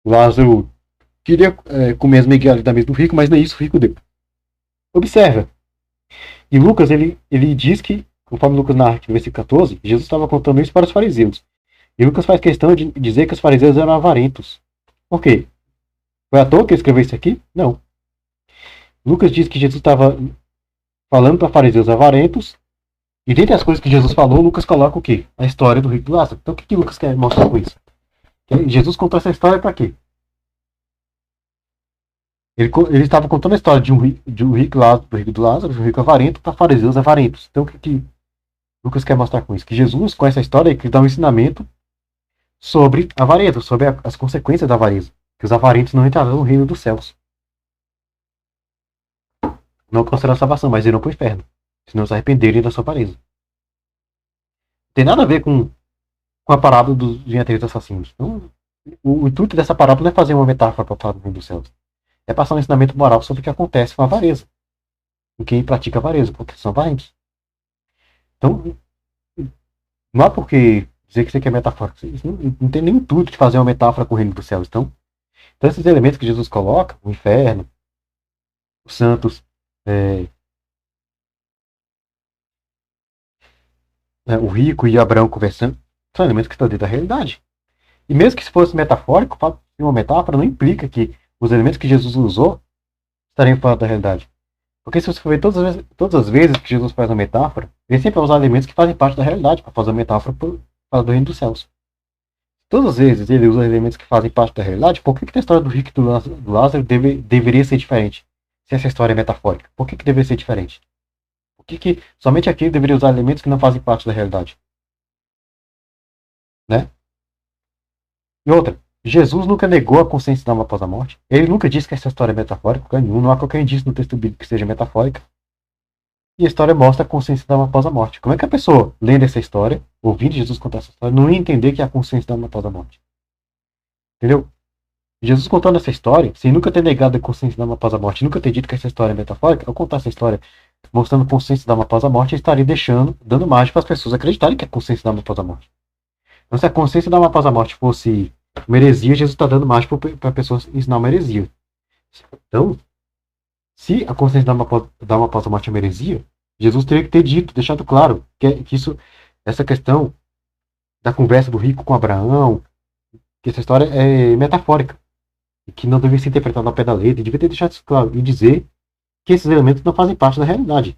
Lázaro queria comer as migalhas da mesa do rico, mas nem isso o rico deu. Observa. E Lucas, ele diz que, conforme Lucas narra aqui no versículo 14, Jesus estava contando isso para os fariseus. E Lucas faz questão de dizer que os fariseus eram avarentos. Por quê? Foi à toa que ele escreveu isso aqui? Não. Lucas diz que Jesus estava falando para fariseus avarentos, e dentre as coisas que Jesus falou, Lucas coloca o quê? A história do rico e do Lázaro. Então o que Lucas quer mostrar com isso? Jesus contou essa história para quê? Ele estava contando a história de um rico do Lázaro, de um rico avarento, para fariseus avarentos. Então o que Lucas quer mostrar com isso? Que Jesus, com essa história, que dá um ensinamento sobre a avareza, sobre as consequências da avareza. Que os avarentos não entrarão no reino dos céus. Não alcançarão a salvação, mas irão para o inferno, se não se arrependerem da sua avareza. Não tem nada a ver com a parábola dos vinhateiros assassinos. Então, o intuito dessa parábola não é fazer uma metáfora para falar do reino dos céus. É passar um ensinamento moral sobre o que acontece com a avareza. Com quem pratica a avareza, porque são avarentos. Então, não há por que dizer que isso aqui é metafórico. Isso não tem nenhum intuito de fazer uma metáfora com o reino dos céus. Então esses elementos que Jesus coloca, o inferno, os santos, é, o rico e Abraão conversando, são elementos que estão dentro da realidade. E mesmo que se fosse metafórico, uma metáfora não implica que os elementos que Jesus usou estariam fora da realidade. Porque se você for ver todas as vezes que Jesus faz uma metáfora, ele sempre vai usar elementos que fazem parte da realidade para fazer uma metáfora para do reino dos céus. Todas as vezes ele usa elementos que fazem parte da realidade, por que a história do rico e do Lázaro deveria ser diferente? Se essa história é metafórica, por que deveria ser diferente? Por que somente aqui deveria usar elementos que não fazem parte da realidade? Né? E outra, Jesus nunca negou a consciência da alma após a morte. Ele nunca disse que essa história é metafórica. Não há qualquer indício no texto bíblico que seja metafórica. E a história mostra a consciência da alma após a morte. Como é que a pessoa, lendo essa história, ouvindo Jesus contar essa história, não ia entender que é a consciência da alma após a morte? Entendeu? Jesus contando essa história, sem nunca ter negado a consciência da alma após a morte, nunca ter dito que essa história é metafórica, ao contar essa história mostrando a consciência da alma após a morte, ele estaria dando margem para as pessoas acreditarem que é a consciência da alma após a morte. Então, se a consciência da alma após a morte fosse uma heresia, Jesus está dando margem para pessoas ensinar uma heresia. Então, se a consciência da alma após a morte é uma heresia, Jesus teria que ter dito, deixado claro, que essa questão da conversa do rico com Abraão, que essa história é metafórica, e que não devia ser interpretada ao pé da letra, devia ter deixado isso claro, e dizer que esses elementos não fazem parte da realidade.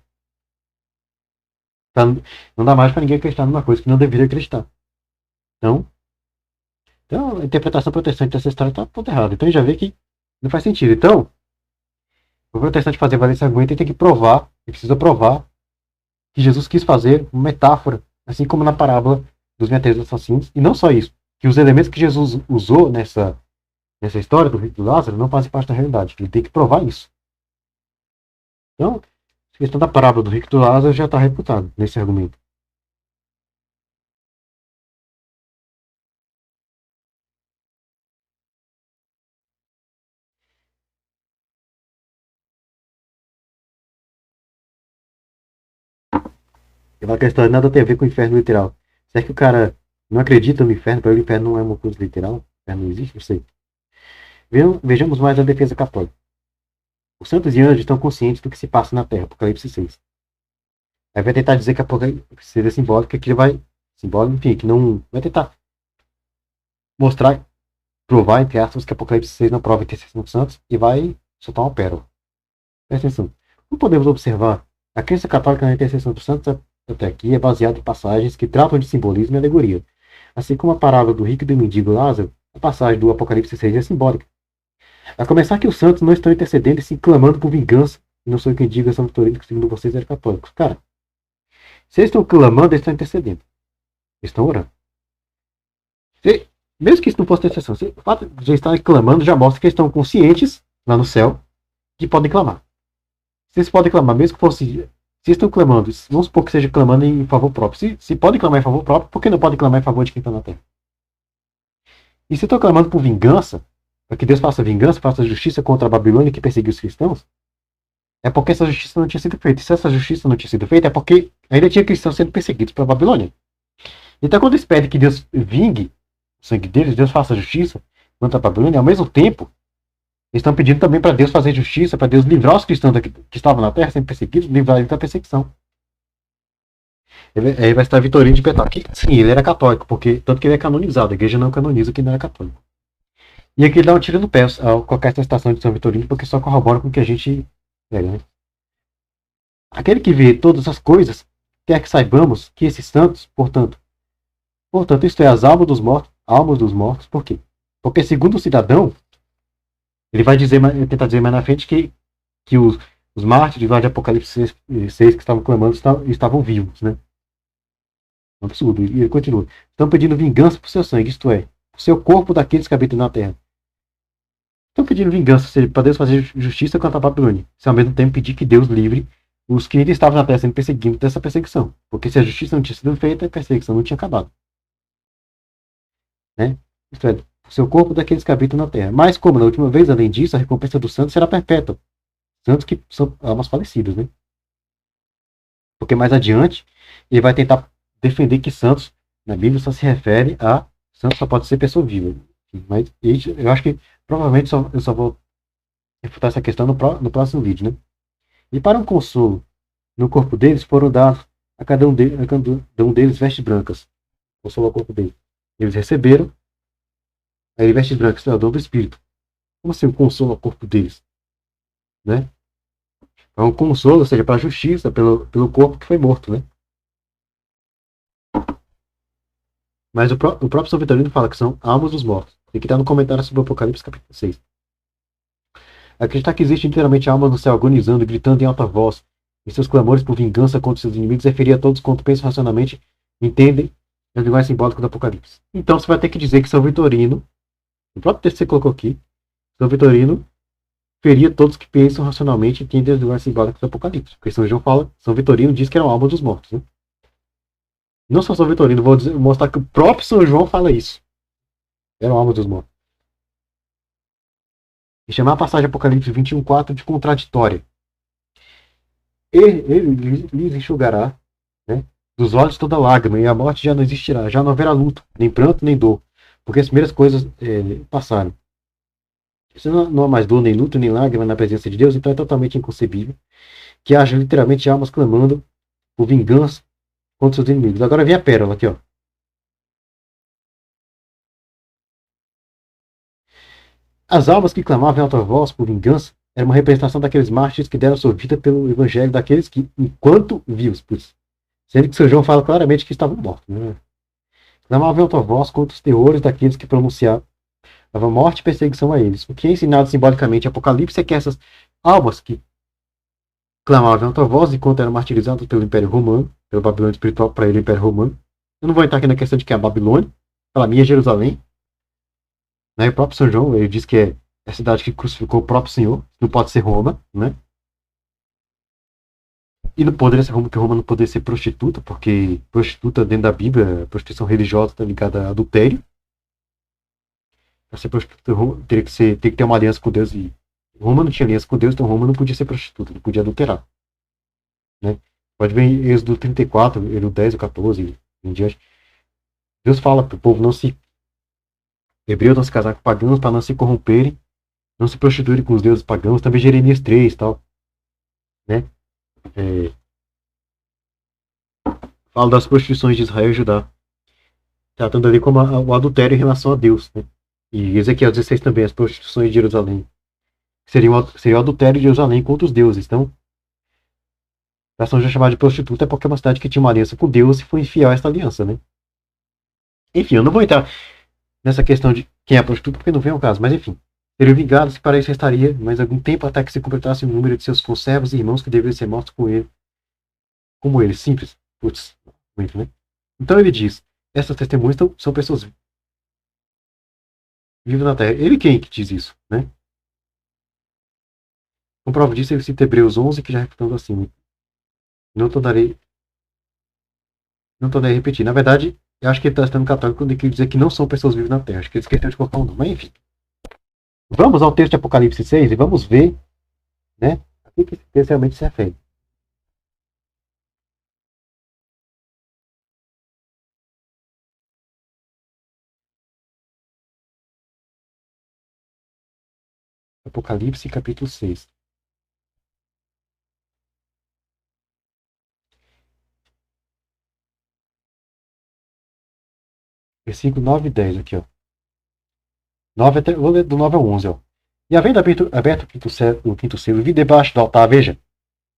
Não dá mais para ninguém acreditar numa coisa que não deveria acreditar. Então a interpretação protestante dessa história está toda errada. Então a gente já vê que não faz sentido. Então, o protestante fazer valer esse argumento, ele tem que provar, ele precisa provar que Jesus quis fazer uma metáfora, assim como na parábola dos vinhateiros assassinos. E não só isso, que os elementos que Jesus usou nessa história do rico do Lázaro não fazem parte da realidade. Ele tem que provar isso. Então, a questão da parábola do rico do Lázaro já está reputado nesse argumento. A questão nada tem a ver com o inferno literal. Será que o cara não acredita no inferno? Para ele o inferno não é uma coisa literal? O inferno não existe? Não sei. Vejamos mais a defesa católica. Os santos e anjos estão conscientes do que se passa na Terra, Apocalipse 6. Aí vai tentar dizer que a Apocalipse seja simbólica, que ele vai. Simbólico, enfim, que não. Vai tentar mostrar, provar, entre aspas, que Apocalipse 6 não prova a intercessão dos santos e vai soltar uma pérola. Presta atenção. Como podemos observar, a crença católica na intercessão dos santos até aqui é baseada em passagens que tratam de simbolismo e alegoria. Assim como a parábola do rico e do mendigo Lázaro, a passagem do Apocalipse 6 é simbólica. A começar que os santos não estão intercedendo e se clamando por vingança, e não sou quem diga, São Vitorino, que segundo vocês eram católicos. Cara, se eles estão clamando, eles estão intercedendo. Eles estão orando. Mesmo que isso não fosse intercessão, o fato de eles estarem clamando já mostra que eles estão conscientes, lá no céu, que podem clamar. Se eles podem clamar, mesmo que fosse. Se estão clamando, vamos supor que seja clamando em favor próprio. Se podem clamar em favor próprio, por que não podem clamar em favor de quem está na terra? E se estão clamando por vingança, para que Deus faça vingança, faça justiça contra a Babilônia que perseguiu os cristãos, é porque essa justiça não tinha sido feita. E se essa justiça não tinha sido feita, é porque ainda tinha cristãos sendo perseguidos pela Babilônia. Então, quando eles pedem que Deus vingue o sangue deles, Deus faça justiça contra a Babilônia, ao mesmo tempo, eles estão pedindo também para Deus fazer justiça, para Deus livrar os cristãos que estavam na terra sendo perseguidos, livrar eles da perseguição. Ele vai estar Vitorino de Petal. Sim, ele era católico, porque tanto que ele é canonizado. A igreja não canoniza quem não era católico. E aqui ele dá um tiro no pé ao colocar essa estação de São Vitorino, porque só corrobora com o que a gente pega, né? Aquele que vê todas as coisas, quer que saibamos que esses santos, portanto, isto é, as almas dos mortos, por quê? Porque segundo o cidadão, ele vai tentar dizer mais na frente que os mártires lá de Apocalipse 6 que estavam clamando estavam vivos, né? Um absurdo. E ele continua. Estão pedindo vingança por seu sangue, isto é, por seu corpo daqueles que habitam na terra. Estão pedindo vingança para Deus fazer justiça contra a Babilônia. Se ao mesmo tempo pedir que Deus livre os que ainda estavam na terra sendo perseguidos dessa perseguição. Porque se a justiça não tinha sido feita, a perseguição não tinha acabado. Né? Isto é, por seu corpo daqueles que habitam na terra. Mas como na última vez, além disso, a recompensa dos santos será perpétua. Santos que são almas falecidas, né? Porque mais adiante, ele vai tentar defender que santos, na Bíblia, só se refere a santos só pode ser pessoa viva. Mas eu acho que provavelmente eu só vou refutar essa questão no próximo vídeo, né? E para um consolo no corpo deles, foram dar a cada um deles vestes brancas. Consolo ao corpo deles. Eles receberam aí vestes brancas, é o dom do Espírito. Como assim o consolo ao corpo deles? Né? É um consolo, ou seja, para a justiça, pelo corpo que foi morto, né? Mas o próprio São Vitorino fala que são almas dos mortos. Tem que estar no comentário sobre o Apocalipse capítulo 6. Acreditar que existe literalmente almas no céu agonizando, gritando em alta voz, em seus clamores por vingança contra seus inimigos, é ferir a todos quanto pensam racionalmente, entendem a linguagem simbólica do Apocalipse. Então você vai ter que dizer que São Vitorino, no próprio texto que você colocou aqui, São Vitorino feria todos que pensam racionalmente e entendem a linguagem simbólica do Apocalipse. Porque São João fala, São Vitorino diz que eram almas dos mortos. Né? Não só São Vitorino, vou mostrar que o próprio São João fala isso. Eram almas dos mortos. E chamar a passagem Apocalipse 21:4 de contraditória. Ele lhes enxugará, né, dos olhos toda lágrima, e a morte já não existirá, já não haverá luto, nem pranto, nem dor, porque as primeiras coisas passaram. Se não há mais dor, nem luto, nem lágrima na presença de Deus, então é totalmente inconcebível que haja literalmente almas clamando por vingança contra seus inimigos. Agora vem a pérola aqui, ó. As almas que clamavam em alta voz por vingança era uma representação daqueles mártires que deram sua vida pelo evangelho, daqueles que, enquanto vivos, sendo que São João fala claramente que estavam mortos. Né? Clamavam em alta voz contra os terrores daqueles que pronunciavam morte e perseguição a eles. O que é ensinado simbolicamente em Apocalipse é que essas almas que clamavam em alta voz enquanto eram martirizadas pelo Império Romano, pelo Babilônia espiritual, para ele o Império Romano. Eu não vou entrar aqui na questão de que é a Babilônia, pela minha Jerusalém. Né? O próprio São João, ele diz que é a cidade que crucificou o próprio Senhor, não pode ser Roma, né? E não poderia ser Roma, porque Roma não poderia ser prostituta, porque prostituta dentro da Bíblia, prostituição religiosa está ligada a adultério. Para ser prostituta, teria que ter uma aliança com Deus, e Roma não tinha aliança com Deus, então Roma não podia ser prostituta, não podia adulterar. Né? Pode ver em Êxodo 34, Êxodo 10 ou 14, em diante. Deus fala para o povo não se hebreus não se casar com pagãos para não se corromperem, não se prostituírem com os deuses pagãos, também Jeremias 3 e tal. Né? Fala das prostituições de Israel e Judá, tratando ali como o adultério em relação a Deus. Né? E Ezequiel 16 também, as prostituições de Jerusalém. Seria o adultério de Jerusalém contra os deuses. Então, a São João chamada de prostituta é porque é uma cidade que tinha uma aliança com Deus e foi infiel a essa aliança. Né? Enfim, eu não vou entrar nessa questão de quem é prostituta, porque não vem ao caso, mas enfim. Seriam vingados e para isso restaria mais algum tempo até que se completasse o número de seus conservos e irmãos que deveriam ser mortos com ele. Como ele, simples. Putz, muito, né? Então ele diz, essas testemunhas são pessoas vivas na Terra. Ele quem que diz isso, né? Como prova disso, ele cita Hebreus 11, que já refutando assim. Não tornarei repetir. Na verdade, eu acho que ele está sendo católico quando ele quer dizer que não são pessoas vivas na Terra. Acho que ele esqueceu de colocar um nome. Mas enfim. Vamos ao texto de Apocalipse 6 e vamos ver, né, a que esse texto realmente se refere. Apocalipse capítulo 6. Versículo 9 e 10 aqui, ó. 9 até, vou ler do 9 ao 11, ó. E havendo aberto o quinto selo, vi debaixo do altar, veja,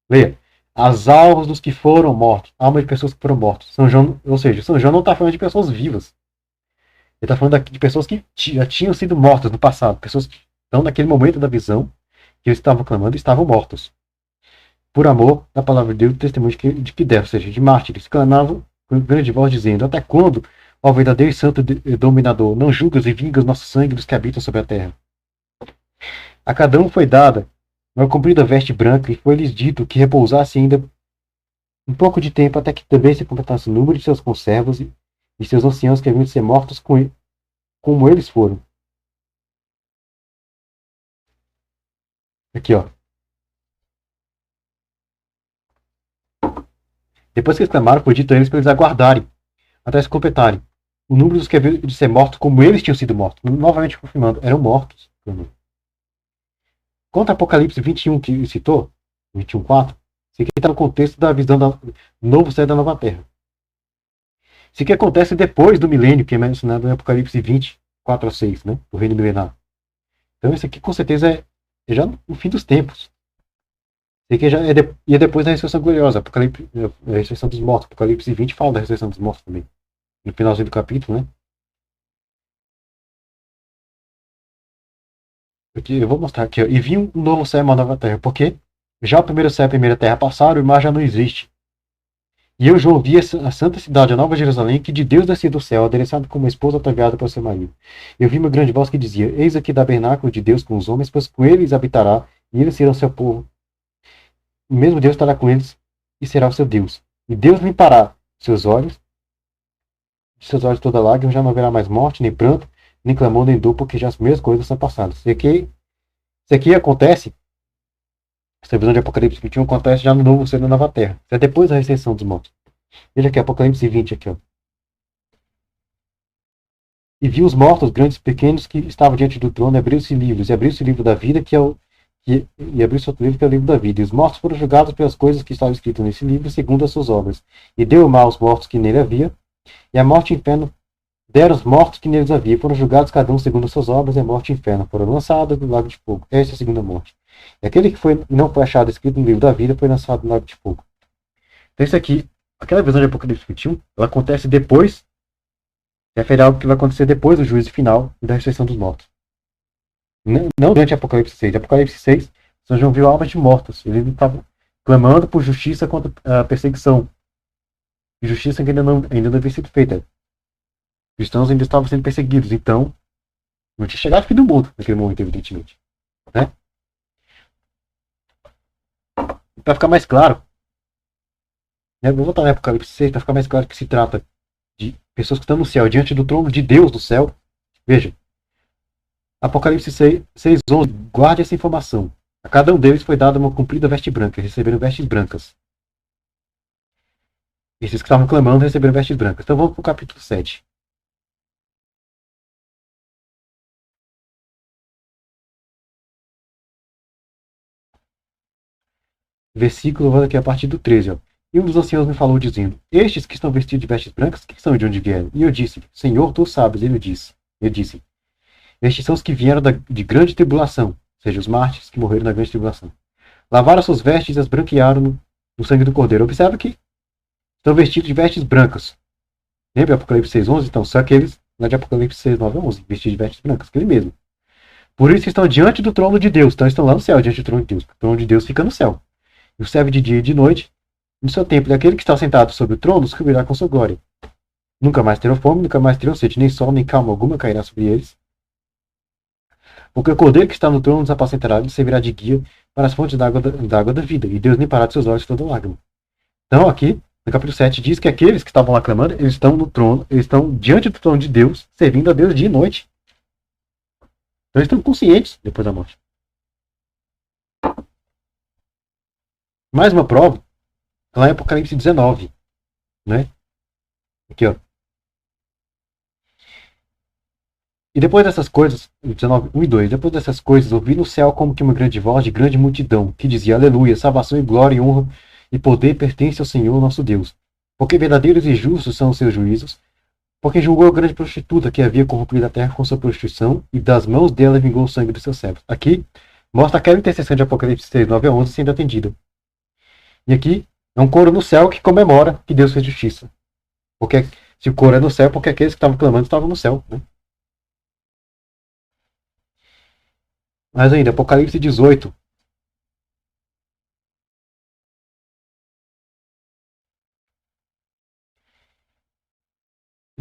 leia, as almas dos que foram mortos, almas de pessoas que foram mortas. São João, ou seja, São João não está falando de pessoas vivas. Ele está falando aqui de pessoas que já tinham sido mortas no passado, pessoas que estão naquele momento da visão que eles estavam clamando e estavam mortos. Por amor da palavra de Deus, testemunho de que deram, ou seja, de mártires, clamavam com grande voz, dizendo: até quando, ó verdadeiro e santo dominador, não julgas e vingas nosso sangue dos que habitam sobre a terra? A cada um foi dada uma comprida veste branca, e foi-lhes dito que repousasse ainda um pouco de tempo, até que também se completasse o número de seus conservos e seus anciãos que haviam de ser mortos como eles foram. Aqui, ó. Depois que eles clamaram, foi dito a eles para eles aguardarem, até se completarem o número dos que haviam de ser mortos como eles tinham sido mortos. Novamente confirmando, eram mortos. Contra Apocalipse 21 que citou, 21:4, isso aqui está no contexto da visão do novo céu e da nova terra. Isso aqui acontece depois do milênio, que é mencionado em Apocalipse 20:4-6, né? Do reino milenar. Então isso aqui com certeza é já no fim dos tempos. Isso aqui já é depois da ressurreição gloriosa, Apocalipse, a ressurreição dos mortos. Apocalipse 20 fala da ressurreição dos mortos também. No finalzinho do capítulo, né? Porque eu vou mostrar aqui, ó. E vi um novo céu e uma nova terra. Porque já o primeiro céu e a primeira terra passaram, e o mar já não existe. E eu, João, vi a santa cidade, a nova Jerusalém, que de Deus descia do céu, adereçada como uma esposa ataviada para seu marido. Eu vi uma grande voz que dizia: Eis aqui da tabernáculo de Deus com os homens, pois com eles habitará, e eles serão seu povo. O mesmo Deus estará com eles, e será o seu Deus. E Deus limpará seus olhos, de seus olhos toda lágrima, já não haverá mais morte, nem pranto, nem clamor, nem dor, porque já as primeiras coisas são passadas. Isso aqui acontece, essa visão de Apocalipse 21 acontece já no novo céu e na nova terra. Isso é depois da ressurreição dos mortos. Veja aqui, Apocalipse 20 aqui, ó. E vi os mortos, grandes e pequenos, que estavam diante do trono, e abriu-se livros, e abriu-se o livro da vida, e abriu-se outro livro, que é o livro da vida. E os mortos foram julgados pelas coisas que estavam escritas nesse livro, segundo as suas obras. E deu mal aos mortos que nele havia, e a morte e o inferno deram os mortos que neles havia, foram julgados cada um segundo as suas obras, e a morte e o inferno foram lançados no lago de fogo. Esta é a segunda morte. E aquele que não foi achado escrito no livro da vida foi lançado no lago de fogo. Então isso aqui, aquela visão de Apocalipse 21, ela acontece depois, refere a algo que vai acontecer depois do juízo final e da ressurreição dos mortos. Não durante Apocalipse 6. Apocalipse 6, São João viu almas de mortos. Ele estava clamando por justiça contra a perseguição. E justiça que ainda não havia sido feita. Cristãos ainda estavam sendo perseguidos. Então, não tinha chegado o fim do mundo naquele momento, evidentemente. Né? Para ficar mais claro, né, vou voltar na Apocalipse 6 para ficar mais claro que se trata de pessoas que estão no céu, diante do trono de Deus do céu. Veja, Apocalipse 6:11, guarde essa informação. A cada um deles foi dada uma comprida veste branca, receberam vestes brancas. Esses que estavam clamando receberam vestes brancas. Então vamos para o capítulo 7. Versículo, vou aqui a partir do 13. Ó. E um dos anciãos me falou, dizendo: Estes que estão vestidos de vestes brancas, quem são e de onde vieram? E eu disse: Senhor, tu sabes. Ele disse: Estes são os que vieram de grande tribulação, ou seja, os mártires que morreram na grande tribulação. Lavaram suas vestes e as branquearam no sangue do Cordeiro. Observa que estão vestidos de vestes brancas. Lembra Apocalipse 6:11? Então, são aqueles lá de Apocalipse 6:9-11, vestidos de vestes brancas, aquele mesmo. Por isso estão diante do trono de Deus. Então estão lá no céu, diante do trono de Deus. O trono de Deus fica no céu. E o serve de dia e de noite no seu templo. E aquele que está sentado sobre o trono os cobrirá com sua glória. Nunca mais terão fome, nunca mais terão sede, nem sol, nem calma alguma cairá sobre eles. Porque o Cordeiro que está no trono os apacentará e servirá de guia para as fontes da água da vida. E Deus limpará de seus olhos toda lágrima. Então aqui, no capítulo 7, diz que aqueles que estavam lá clamando, eles estão no trono, eles estão diante do trono de Deus, servindo a Deus dia e noite. Então eles estão conscientes depois da morte. Mais uma prova, lá em Apocalipse 19. Né? Aqui, ó. E depois dessas coisas, 19, 1 e 2, depois dessas coisas, ouvi no céu como que uma grande voz de grande multidão, que dizia: Aleluia, salvação e glória e honra e poder pertence ao Senhor nosso Deus. Porque verdadeiros e justos são os seus juízos, porque julgou a grande prostituta que havia corrompido a terra com sua prostituição, e das mãos dela vingou o sangue dos seus servos. Aqui, mostra aquela intercessão de Apocalipse 6, 9-11 sendo atendida. E aqui, é um coro no céu que comemora que Deus fez justiça. Porque se o coro é no céu, porque aqueles que estavam clamando estavam no céu. Né? Mas ainda, Apocalipse 18.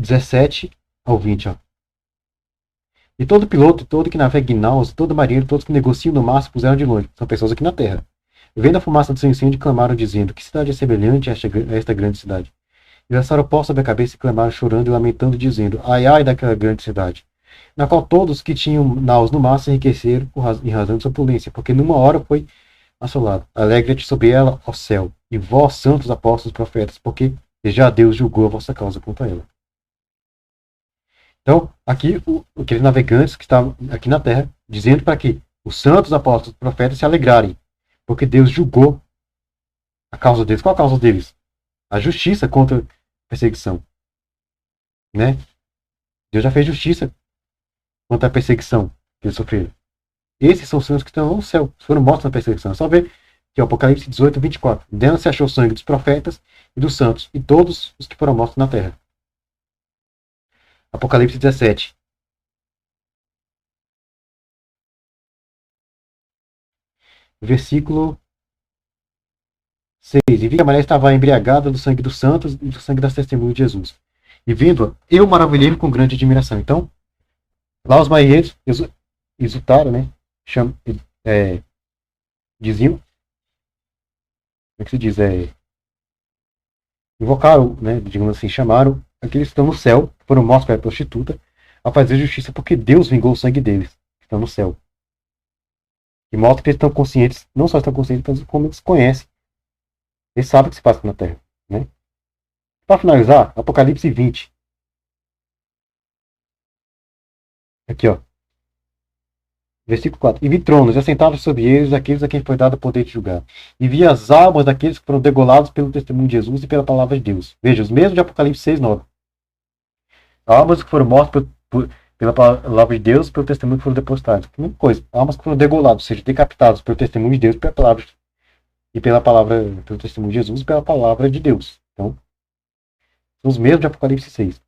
(17-20). Ó. E todo piloto, todo que navega em naus, todo marinheiro, todos que negociam no mar se puseram de longe. São pessoas aqui na terra. Vendo a fumaça do seu incêndio, clamaram, dizendo: Que cidade é semelhante a esta grande cidade? E lançaram o pó sobre a cabeça e clamaram, chorando e lamentando, dizendo: Ai, ai daquela grande cidade, na qual todos que tinham naus no mar se enriqueceram em razão de sua opulência, porque numa hora foi assolada. Alegra-te sobre ela, ó céu, e vós, santos apóstolos, profetas, porque já Deus julgou a vossa causa contra ela. Então, aqui, aqueles navegantes que estavam aqui na terra, dizendo para que os santos, apóstolos e profetas se alegrarem, porque Deus julgou a causa deles. Qual a causa deles? A justiça contra a perseguição. Né? Deus já fez justiça contra a perseguição que eles sofreram. Esses são os santos que estão no céu, foram mortos na perseguição. É só ver que Apocalipse 18, 24. Dentro se achou o sangue dos profetas e dos santos, e todos os que foram mortos na terra. Apocalipse 17. Versículo 6. E vi que a mulher estava embriagada do sangue dos santos e do sangue das testemunhas de Jesus. E vendo-a, eu maravilhei-me com grande admiração. Então, lá os marinheiros exultaram, né? Diziam, como é que se diz? Invocaram, né? Digamos assim, chamaram aqueles que estão no céu, que foram mortos pela prostituta, a fazer justiça, porque Deus vingou o sangue deles, que estão no céu. E mostra que eles estão conscientes, não só estão conscientes, mas como eles conhecem. Eles sabem o que se passa na Terra. Né? Para finalizar, Apocalipse 20. Aqui, ó. Versículo 4. E vi tronos, e assentados sobre eles aqueles a quem foi dado o poder de julgar. E vi as almas daqueles que foram degolados pelo testemunho de Jesus e pela palavra de Deus. Veja, os mesmos de Apocalipse 6, 9. Almas que foram mortas pela palavra de Deus e pelo testemunho que foram depositados. Que mesma coisa. Almas que foram degoladas, ou seja, decapitadas pelo testemunho de Deus e pela palavra, pelo testemunho de Jesus e pela palavra de Deus. Então, são os mesmos de Apocalipse 6.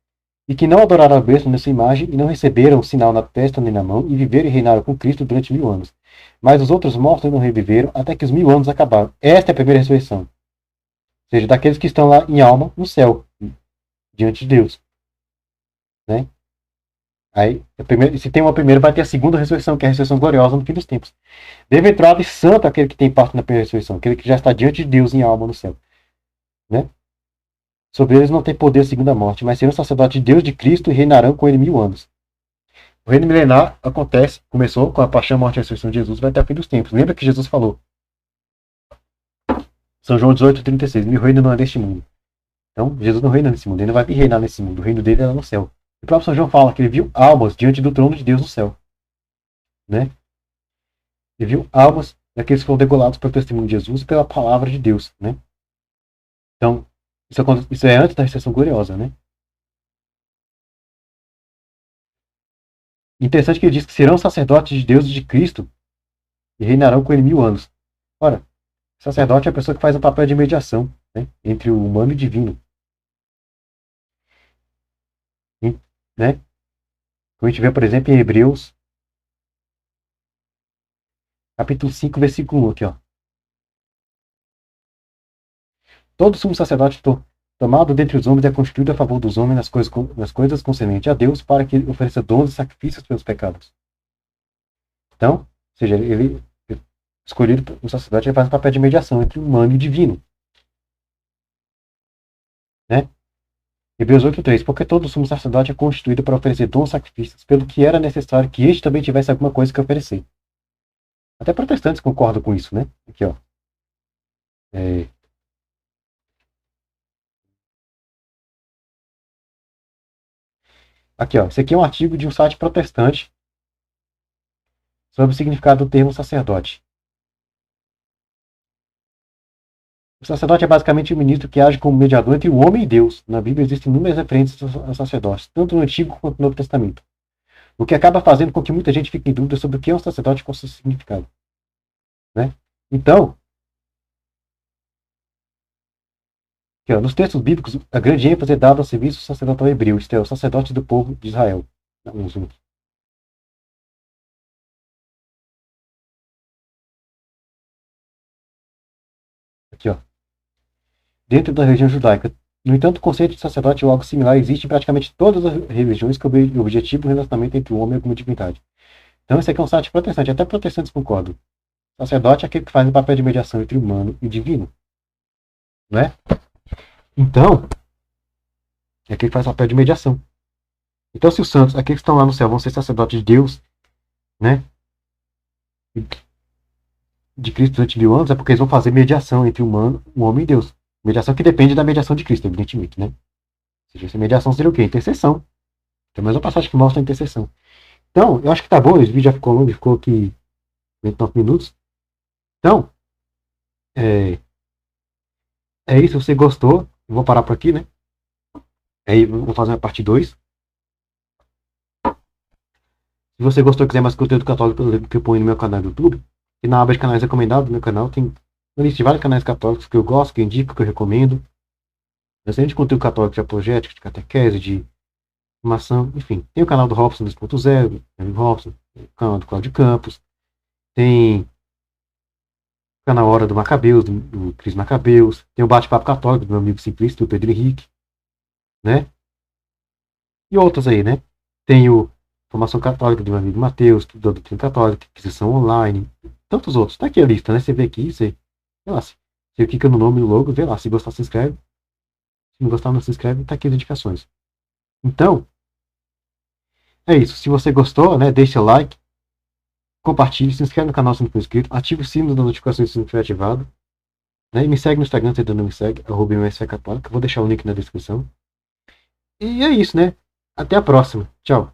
E que não adoraram a besta nessa imagem e não receberam o sinal na testa nem na mão e viveram e reinaram com Cristo durante 1000 anos. Mas os outros mortos não reviveram até que os 1000 anos acabaram. Esta é a primeira ressurreição. Ou seja, daqueles que estão lá em alma, no céu, diante de Deus. Né? Aí, se tem uma primeira, vai ter a segunda ressurreição, que é a ressurreição gloriosa no fim dos tempos. Bem-aventurado e santo aquele que tem parte na primeira ressurreição, aquele que já está diante de Deus em alma no céu. Né? Sobre eles não tem poder segundo a morte, mas serão sacerdotes de Deus de Cristo e reinarão com ele 1000 anos. O reino milenar começou com a paixão, morte e ressurreição de Jesus, vai até o fim dos tempos. Lembra que Jesus falou? São João 18, 36. Meu reino não é deste mundo. Então, Jesus não reina nesse mundo, ele não vai vir reinar nesse mundo. O reino dele é lá no céu. O próprio São João fala que ele viu almas diante do trono de Deus no céu. Né? Ele viu almas daqueles que foram degolados pelo testemunho de Jesus e pela palavra de Deus. Né? Então, isso é antes da ressurreição gloriosa, né? Interessante que ele diz que serão sacerdotes de Deus e de Cristo e reinarão com ele 1000 anos. Ora, sacerdote é a pessoa que faz um papel de mediação, né, entre o humano e o divino. Né? Como a gente vê, por exemplo, em Hebreus, capítulo 5, versículo 1, aqui, ó. Todo sumo sacerdote tomado dentre os homens é constituído a favor dos homens nas coisas concernentes a Deus, para que ofereça dons e sacrifícios pelos pecados. Então, ou seja, ele escolhido o sacerdote, ele faz um papel de mediação entre o humano e o divino. Né? Hebreus 8:3. Porque todo sumo sacerdote é constituído para oferecer dons e sacrifícios, pelo que era necessário que este também tivesse alguma coisa que oferecer. Até protestantes concordam com isso, né? Aqui, ó. Aqui, ó. Esse aqui é um artigo de um site protestante sobre o significado do termo sacerdote. O sacerdote é basicamente o ministro que age como mediador entre o homem e Deus. Na Bíblia existem inúmeras referências a sacerdotes, tanto no Antigo quanto no Novo Testamento. O que acaba fazendo com que muita gente fique em dúvida sobre o que é um sacerdote com seu significado. Né? Então, aqui, ó, nos textos bíblicos, a grande ênfase é dada ao serviço sacerdotal hebreu, isto é, o sacerdote do povo de Israel. Aqui, ó. Dentro da religião judaica. No entanto, o conceito de sacerdote ou algo similar existe em praticamente todas as religiões com o objetivo do relacionamento entre o homem e alguma divindade. Então, esse aqui é um site protestante, até protestantes concordam. O sacerdote é aquele que faz o papel de mediação entre o humano e o divino. Né? Então, é aquele que faz o papel de mediação. Então, se os santos, aqueles que estão lá no céu, vão ser sacerdotes de Deus, né? De Cristo durante 1000 anos, é porque eles vão fazer mediação entre o homem e Deus. Mediação que depende da mediação de Cristo, evidentemente, né? Ou seja, essa mediação seria o quê? Intercessão. Tem mais uma passagem que mostra a intercessão. Então, eu acho que tá bom, esse vídeo já ficou longo, ficou aqui 29 minutos. Então, é, é isso. Se você gostou, eu vou parar por aqui, né? Aí vou fazer uma parte 2. Se você gostou e quiser mais conteúdo católico que eu ponho no meu canal do YouTube, e na aba de canais recomendados do meu canal tem uma lista de vários canais católicos que eu gosto, que eu indico, que eu recomendo. Bastante de conteúdo católico de apologética, de catequese, de formação, enfim. Tem o canal do Robson 2.0, do Robson, o canal do Cláudio Campos, tem o canal Hora do Macabeus, do Cris Macabeus, tem o Bate-Papo Católico do meu amigo Simplício, do Pedro Henrique, né? E outras aí, né? Tem o Formação Católica do meu amigo Matheus, da Doutrina Católica, Aquisição Online, tantos outros. Tá aqui a lista, né? Você vê aqui, vê lá, você clica no nome, no logo, vê lá. Se gostar, se inscreve. Se não gostar, não se inscreve, tá aqui as indicações. Então, é isso. Se você gostou, né, deixa o like, compartilhe, se inscreve no canal se não for inscrito, ative o sino das notificações se não estiver ativado, né, e me segue no Instagram se ainda não me segue, @msfcatólica, vou deixar o link na descrição. E é isso, né? Até a próxima. Tchau.